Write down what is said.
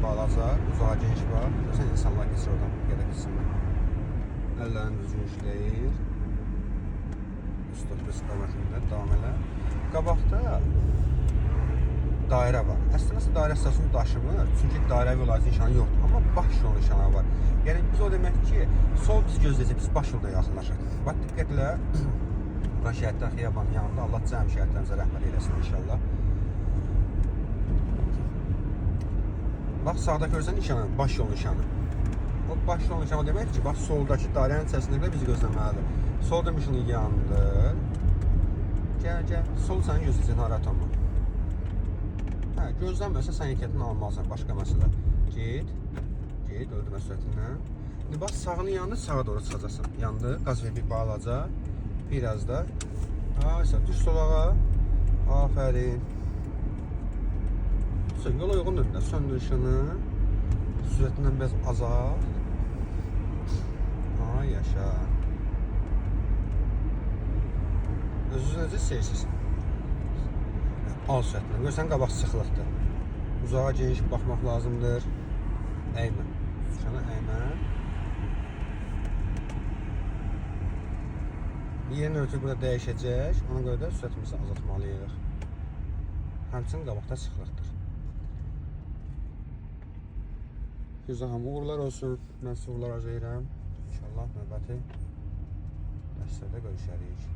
balaca, uzağa geniş var. Görsən insanlar keçir oradan, gedək gitsinlər. Əllərini düzgün işləyir. 135 qamətində davam elə. Qabaqda dairə var. Əslində dairə əsasını daşımır. Çünki dairəvi olaraq nişanı yoxdur. Amma baş yolu nişanı var. Yəni biz o demək ki, sol bizi gözləyəcək, biz baş yolda yaxınlaşırıq. Bax diqqətlə. Bura şəhidlər xiyabanın yanında. Allah cəm şəhidlərimizə rəhmət eyləsin inşallah. Bax sağda görürsən nişanı, baş yol nişanı. O baş yol nişanı demək ki, bax soldakı dairənin içərisində bizi gözləməlidir. Sol demişinin yandır. Gəl. Sol səni gözləyəcək, narahat olma. Hə, gözlənməsə sən hərəkətini almalısan, başqa məsələ. Get, öldürmə sürətindən. İndi bax sağının yanında sağa doğru çıxacaqsan. Yandı, qaz ver bir balaca. Biraz da. Aysa, düz solağa. Afərin. Yola uyğun döndür, söndür işini. Sürətindən biraz azalt. Ay, yaşa. Özünüz necə seçirsiniz? Al sürətlə. Görsən qabaq sıxlıqdır. Uzağa geniş baxmaq lazımdır. Əymə. Şuna əymə. Yerin örtü burada dəyişəcək. Ona görə də sürətimizi azaltmalıyıq. Həmçinin qabaqda sıxlıqdır. Güzel hamı uğurlar olsun. Mən sizə uğurlar arzu edirəm. İnşallah növbəti dərslərdə görüşərik.